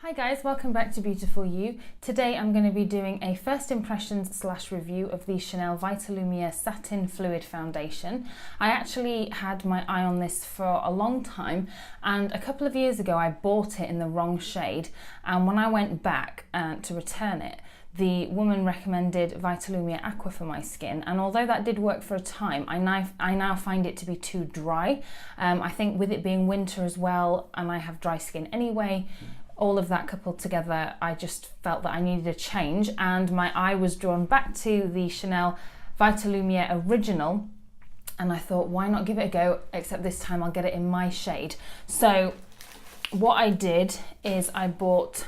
Hi guys, welcome back to Beautiful You. Today I'm going to be doing a first impressions / review of the Chanel Vitalumière Satin Fluid Foundation. I actually had my eye on this for a long time, and a couple of years ago I bought it in the wrong shade, and when I went back to return it, the woman recommended Vitalumière Aqua for my skin, and although that did work for a time, I now find it to be too dry. I think with it being winter as well, and I have dry skin anyway, all of that coupled together, I just felt that I needed a change, and my eye was drawn back to the Chanel Vitalumière Original, and I thought, why not give it a go, except this time I'll get it in my shade. So what I did is I bought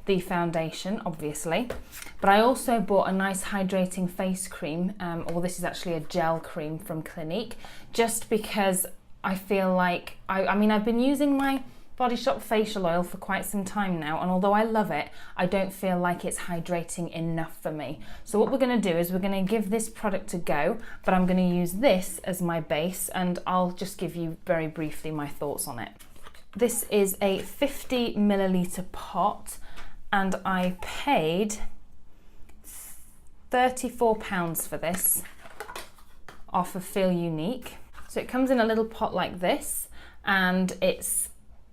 the foundation, obviously, but I also bought a nice hydrating face cream, or this is actually a gel cream from Clinique, just because I feel like, I mean, I've been using my Body Shop facial oil for quite some time now, and although I love it, I don't feel like it's hydrating enough for me. So what we're going to do is we're going to give this product a go, but I'm going to use this as my base, and I'll just give you very briefly my thoughts on it. This is a 50 milliliter pot, and I paid £34 for this off of Feel Unique. So it comes in a little pot like this, and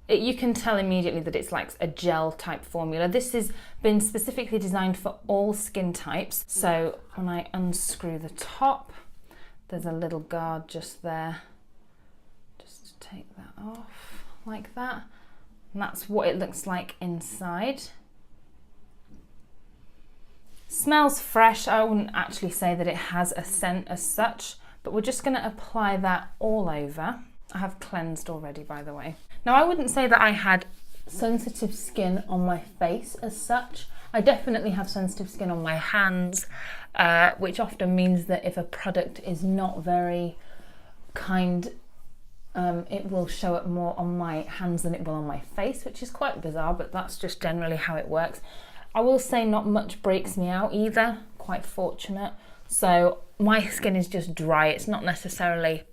you can tell immediately that it's like a gel type formula. This has been specifically designed for all skin types. So when I unscrew the top, there's a little guard just there. Just to take that off like that. And that's what it looks like inside. Smells fresh. I wouldn't actually say that it has a scent as such, but we're just going to apply that all over. I have cleansed already, by the way. Now, I wouldn't say that I had sensitive skin on my face as such. I definitely have sensitive skin on my hands, which often means that if a product is not very kind, it will show up more on my hands than it will on my face, which is quite bizarre, but that's just generally how it works. I will say not much breaks me out either, quite fortunate. So my skin is just dry, it's not necessarily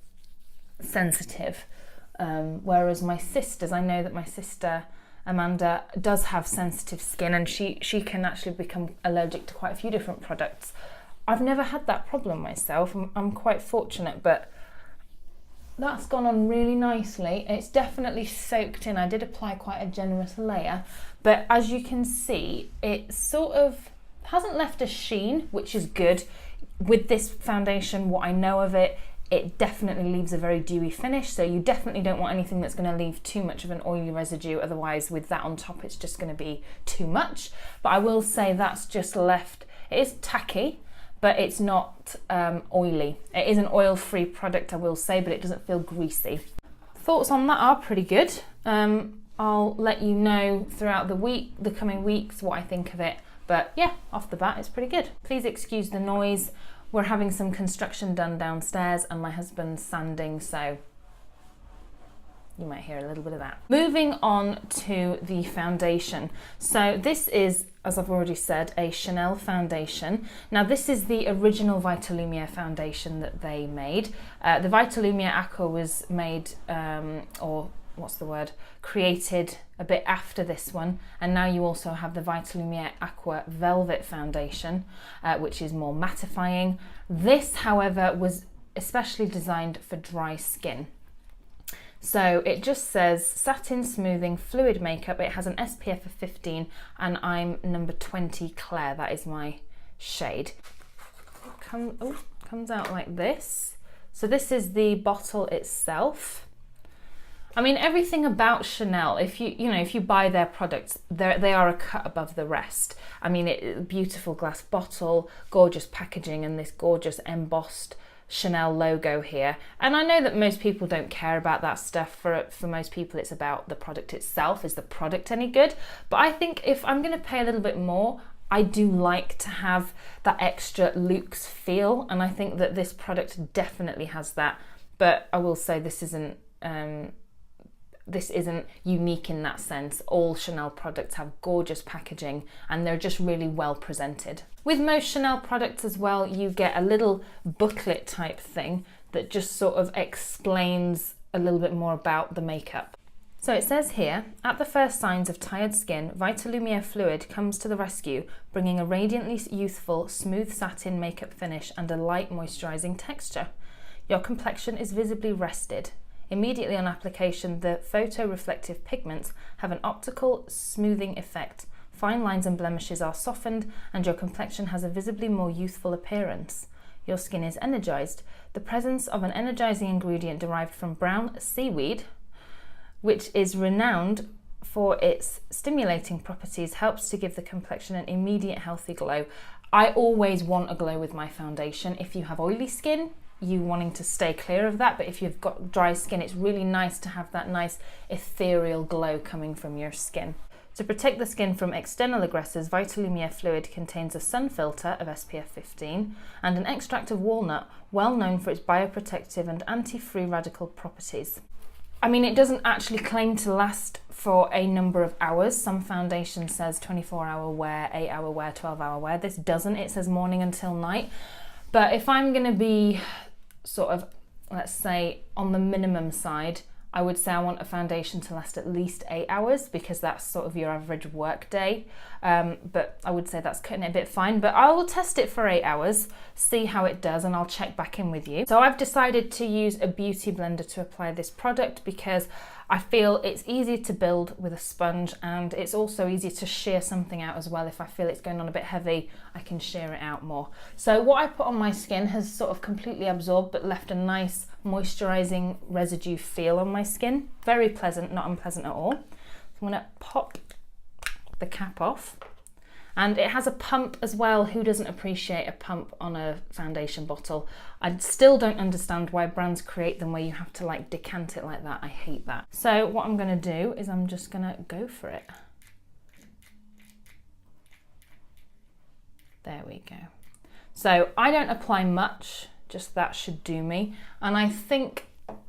sensitive. Whereas my sisters, I know that my sister Amanda does have sensitive skin, and she can actually become allergic to quite a few different products. I've never had that problem myself. I'm quite fortunate, but that's gone on really nicely. It's definitely soaked in. I did apply quite a generous layer, but as you can see, it sort of hasn't left a sheen, which is good. With this foundation, what I know of it, it definitely leaves a very dewy finish, so you definitely don't want anything that's going to leave too much of an oily residue, otherwise with that on top it's just going to be too much. But I will say that's just left, it is tacky, but it's not oily. It is an oil-free product, I will say, but it doesn't feel greasy. Thoughts on that are pretty good. I'll let you know throughout the coming weeks what I think of it, but yeah, off the bat it's pretty good. Please excuse the noise. We're having some construction done downstairs and my husband's sanding, so you might hear a little bit of that. Moving on to the foundation. So this is, as I've already said, a Chanel foundation. Now this is the original Vitalumière foundation that they made. The Vitalumière Aqua was made, created a bit after this one, and now you also have the Vitalumière Aqua Velvet Foundation, which is more mattifying. This, however, was especially designed for dry skin. So it just says satin smoothing fluid makeup. It has an SPF of 15, and I'm number 20 Claire. That is my shade. It comes out like this. So this is the bottle itself. I mean, everything about Chanel, if you buy their products, they are a cut above the rest. I mean, beautiful glass bottle, gorgeous packaging, and this gorgeous embossed Chanel logo here. And I know that most people don't care about that stuff. For most people, it's about the product itself. Is the product any good? But I think if I'm going to pay a little bit more, I do like to have that extra luxe feel, and I think that this product definitely has that. But I will say this isn't unique in that sense. All Chanel products have gorgeous packaging and they're just really well presented. With most Chanel products as well, you get a little booklet type thing that just sort of explains a little bit more about the makeup. So it says here, at the first signs of tired skin, Vitalumière fluid comes to the rescue, bringing a radiantly youthful, smooth satin makeup finish and a light moisturising texture. Your complexion is visibly rested. Immediately on application, the photoreflective pigments have an optical smoothing effect. Fine lines and blemishes are softened and your complexion has a visibly more youthful appearance. Your skin is energised. The presence of an energising ingredient derived from brown seaweed, which is renowned for its stimulating properties, helps to give the complexion an immediate healthy glow. I always want a glow with my foundation. If you have oily skin, you wanting to stay clear of that, but if you've got dry skin, it's really nice to have that nice ethereal glow coming from your skin. To protect the skin from external aggressors, Vitalumière fluid contains a sun filter of SPF 15 and an extract of walnut, well known for its bioprotective and anti-free radical properties. I mean, it doesn't actually claim to last for a number of hours. Some foundation says 24-hour wear, 8-hour wear, 12-hour wear. This doesn't. It says morning until night. But if I'm going to be sort of, let's say, on the minimum side, I would say I want a foundation to last at least 8 hours because that's sort of your average work day. But I would say that's cutting it a bit fine, but I will test it for 8 hours, see how it does, and I'll check back in with you. So I've decided to use a beauty blender to apply this product because I feel it's easier to build with a sponge and it's also easier to shear something out as well. If I feel it's going on a bit heavy, I can shear it out more. So what I put on my skin has sort of completely absorbed but left a nice moisturising residue feel on my skin. Very pleasant, not unpleasant at all. So I'm going to pop the cap off. And it has a pump as well. Who doesn't appreciate a pump on a foundation bottle? I still don't understand why brands create them where you have to like decant it like that. I hate that. So what I'm going to do is I'm just going to go for it. There we go. So I don't apply much, just that should do me. And I think,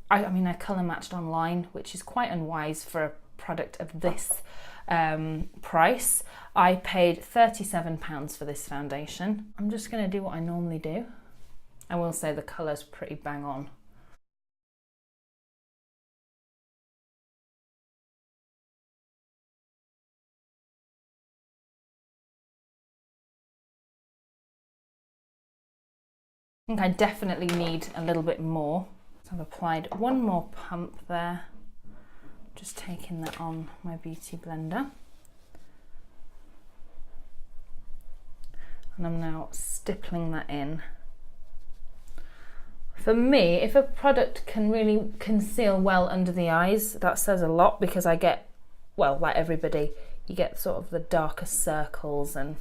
I mean, I colour matched online, which is quite unwise for a product of this price. I paid £37 for this foundation. I'm just going to do what I normally do. I will say the colour's pretty bang on. I think I definitely need a little bit more. So I've applied one more pump there. Just taking that on my beauty blender. And I'm now stippling that in. For me, if a product can really conceal well under the eyes, that says a lot because I get, well, like everybody, you get sort of the darker circles and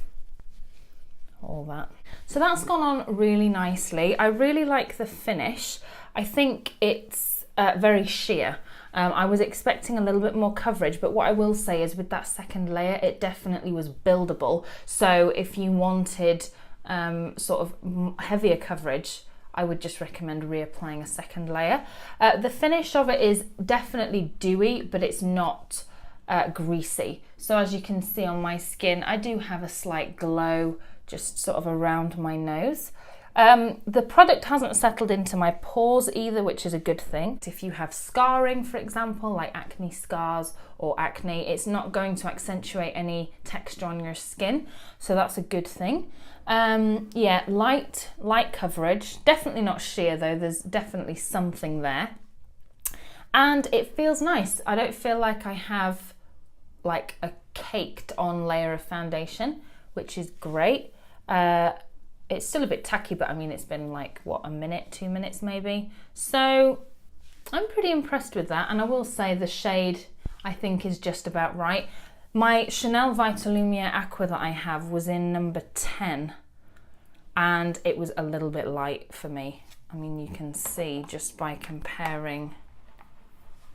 all that. So that's gone on really nicely. I really like the finish. I think it's very sheer. I was expecting a little bit more coverage, but what I will say is with that second layer, it definitely was buildable. So if you wanted sort of heavier coverage, I would just recommend reapplying a second layer. The finish of it is definitely dewy, but it's not greasy. So as you can see on my skin, I do have a slight glow just sort of around my nose. The product hasn't settled into my pores either, which is a good thing. If you have scarring, for example, like acne scars or acne, it's not going to accentuate any texture on your skin, so that's a good thing. Yeah, light coverage, definitely not sheer though, there's definitely something there. And it feels nice. I don't feel like I have like a caked on layer of foundation, which is great. It's still a bit tacky, but I mean, it's been like, what, a minute, 2 minutes maybe? So I'm pretty impressed with that. And I will say the shade, I think, is just about right. My Chanel Vitalumière Aqua that I have was in number 10, and it was a little bit light for me. I mean, you can see just by comparing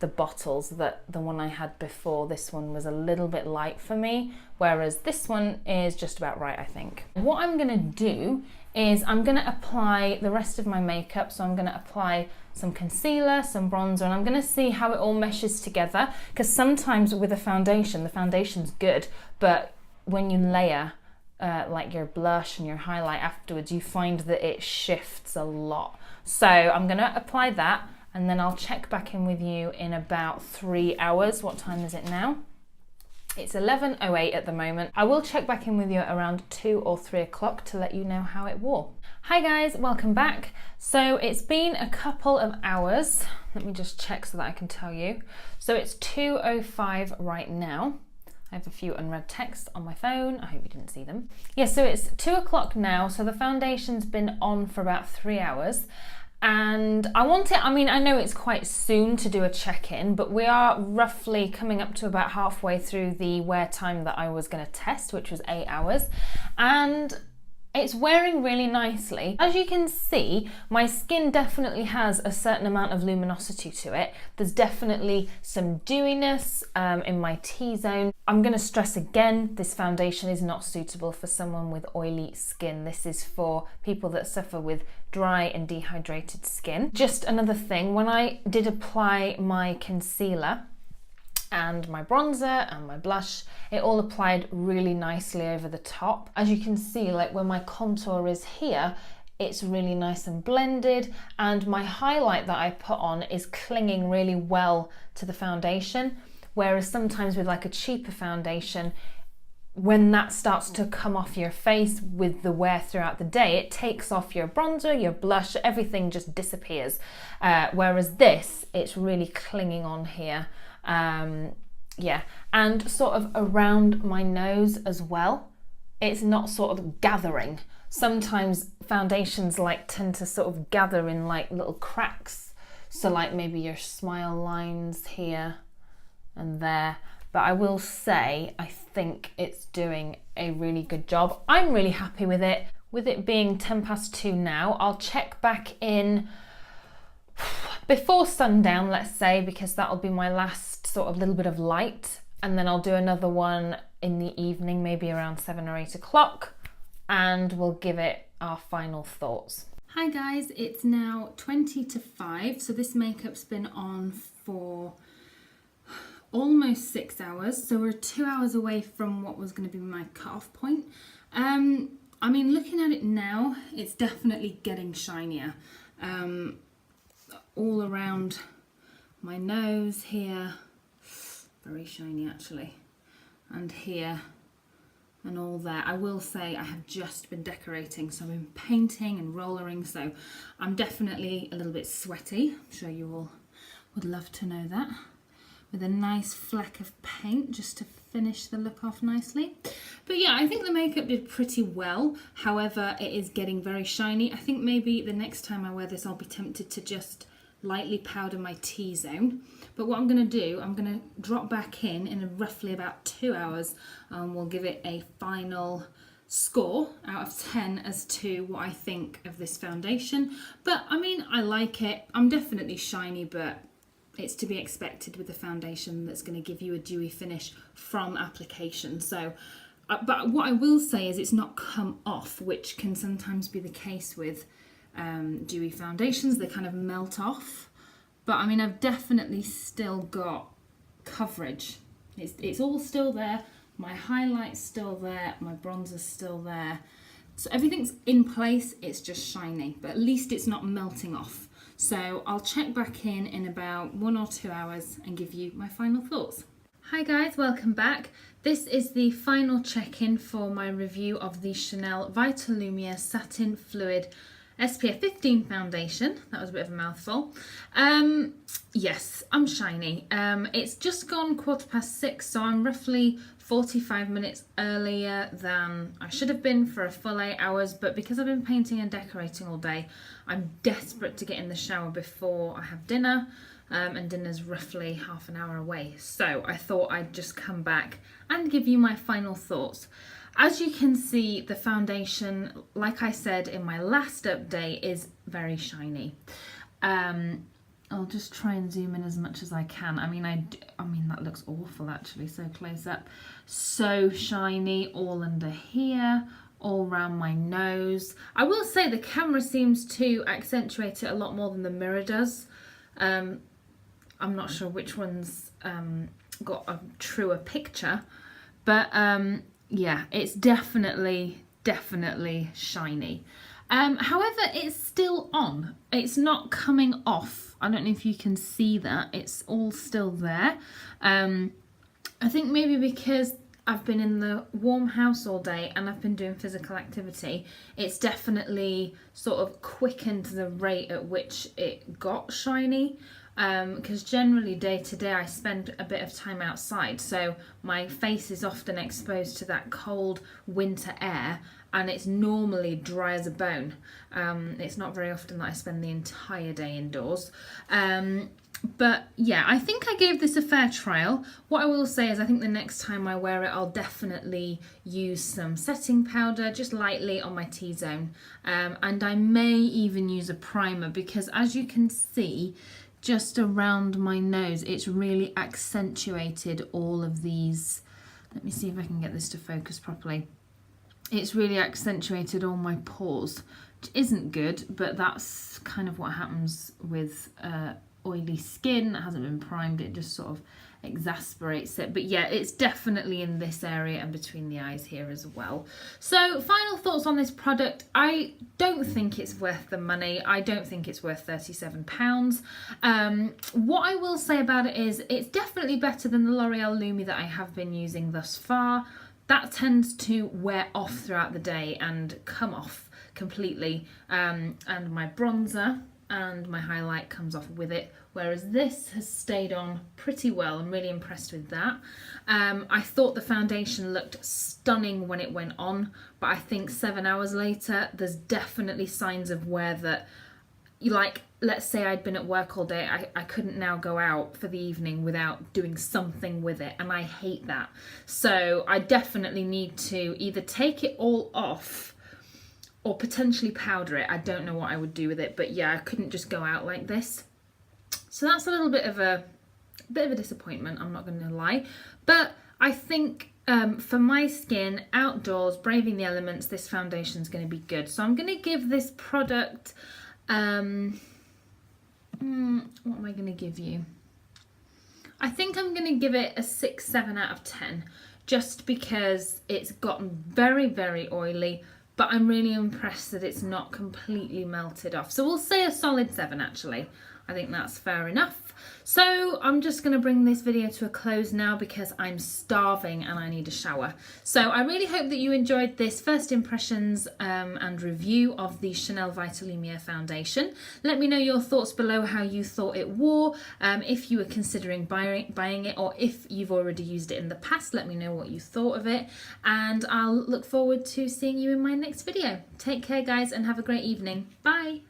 the bottles that the one I had before, this one was a little bit light for me, whereas this one is just about right, I think. What I'm gonna do is I'm gonna apply the rest of my makeup. So I'm gonna apply some concealer, some bronzer, and I'm gonna see how it all meshes together, because sometimes with a foundation, the foundation's good, but when you layer like your blush and your highlight afterwards, you find that it shifts a lot. So I'm gonna apply that, and then I'll check back in with you in about 3 hours. What time is it now? It's 11:08 at the moment. I will check back in with you at around 2 or 3 o'clock to let you know how it wore. Hi guys, welcome back. So it's been a couple of hours. Let me just check so that I can tell you. So it's 2:05 right now. I have a few unread texts on my phone. I hope you didn't see them. Yeah, so it's 2 o'clock now. So the foundation's been on for about 3 hours. And I know it's quite soon to do a check-in, but we are roughly coming up to about halfway through the wear time that I was going to test, which was 8 hours. And it's wearing really nicely. As you can see, my skin definitely has a certain amount of luminosity to it. There's definitely some dewiness in my T-zone. I'm going to stress again, this foundation is not suitable for someone with oily skin. This is for people that suffer with dry and dehydrated skin. Just another thing, when I did apply my concealer and my bronzer and my blush, it all applied really nicely over the top. As you can see, like where my contour is here, it's really nice and blended, and my highlight that I put on is clinging really well to the foundation, whereas sometimes with like a cheaper foundation, when that starts to come off your face with the wear throughout the day, it takes off your bronzer, your blush, everything just disappears. Whereas this, it's really clinging on here. Yeah, and sort of around my nose as well. It's not sort of gathering. Sometimes foundations tend to sort of gather in like little cracks. So like maybe your smile lines here and there. But I will say, I think it's doing a really good job. I'm really happy with it. With it being 2:10 now, I'll check back in before sundown, let's say, because that'll be my last sort of little bit of light. And then I'll do another one in the evening, maybe around 7 or 8 o'clock. And we'll give it our final thoughts. Hi guys, it's now 20 to 5. So this makeup's been on for almost 6 hours, so we're 2 hours away from what was going to be my cut-off point. I mean, looking at it now, it's definitely getting shinier. All around my nose here, very shiny actually, and here and all there. I will say I have just been decorating, so I've been painting and rollering, so I'm definitely a little bit sweaty. I'm sure you all would love to know that. With a nice fleck of paint just to finish the look off nicely. But yeah, I think the makeup did pretty well. However, it is getting very shiny. I think maybe the next time I wear this, I'll be tempted to just lightly powder my T-zone. But what I'm going to do, I'm going to drop back in roughly about 2 hours, and we'll give it a final score out of 10 as to what I think of this foundation. But I mean, I like it. I'm definitely shiny, but it's to be expected with a foundation that's going to give you a dewy finish from application. So, but what I will say is it's not come off, which can sometimes be the case with dewy foundations. They kind of melt off. But I mean, I've definitely still got coverage. It's all still there. My highlight's still there. My bronzer's still there. So everything's in place. It's just shiny, but at least it's not melting off. So I'll check back in about 1 or 2 hours and give you my final thoughts. Hi guys, welcome back. This is the final check-in for my review of the Chanel Vitalumière Satin Fluid SPF 15 foundation. That was a bit of a mouthful. Yes, I'm shiny. It's just gone 6:15, so I'm roughly 45 minutes earlier than I should have been for a full 8 hours, but because I've been painting and decorating all day, I'm desperate to get in the shower before I have dinner, and dinner's roughly half an hour away. So I thought I'd just come back and give you my final thoughts. As you can see, the foundation, like I said in my last update, is very shiny. I'll just try and zoom in as much as I can. I mean, that looks awful actually, so close up. So shiny all under here, all around my nose. I will say the camera seems to accentuate it a lot more than the mirror does. I'm not sure which one's got a truer picture, but yeah, it's definitely shiny. However, it's still on. It's not coming off. I don't know if you can see that. It's all still there. I think maybe because I've been in the warm house all day and I've been doing physical activity, it's definitely sort of quickened the rate at which it got shiny. Because generally day to day I spend a bit of time outside, so my face is often exposed to that cold winter air and it's normally dry as a bone. It's not very often that I spend the entire day indoors. But yeah, I think I gave this a fair trial. What I will say is I think the next time I wear it, I'll definitely use some setting powder just lightly on my T-zone. And I may even use a primer because, as you can see, just around my nose, it's really accentuated all of these. Let me see if I can get this to focus properly. It's really accentuated all my pores, which isn't good, but that's kind of what happens with oily skin that hasn't been primed. It just sort of exasperates it. But yeah, it's definitely in this area and between the eyes here as well. So final thoughts on this product. I don't think it's worth the money. I don't think it's worth £37. What I will say about it is it's definitely better than the L'Oreal Lumi that I have been using thus far. That tends to wear off throughout the day and come off completely, and my bronzer and my highlight comes off with it, whereas this has stayed on pretty well. I'm really impressed with that. I thought the foundation looked stunning when it went on, but I think 7 hours later there's definitely signs of wear that, like, let's say I'd been at work all day, I couldn't now go out for the evening without doing something with it, and I hate that. So I definitely need to either take it all off or potentially powder it. I don't know what I would do with it, but yeah, I couldn't just go out like this. So that's a little bit of a disappointment, I'm not going to lie. But I think for my skin, outdoors, braving the elements, this foundation is going to be good. So I'm going to give this product, what am I going to give you? I think I'm going to give it a 6-7 out of 10, just because it's gotten very, very oily, but I'm really impressed that it's not completely melted off. So we'll say a solid 7 actually. I think that's fair enough. So I'm just going to bring this video to a close now because I'm starving and I need a shower. So I really hope that you enjoyed this first impressions and review of the Chanel Vitalumière foundation. Let me know your thoughts below, how you thought it wore, if you were considering buying it, or if you've already used it in the past. Let me know what you thought of it, and I'll look forward to seeing you in my next video. Take care guys and have a great evening. Bye.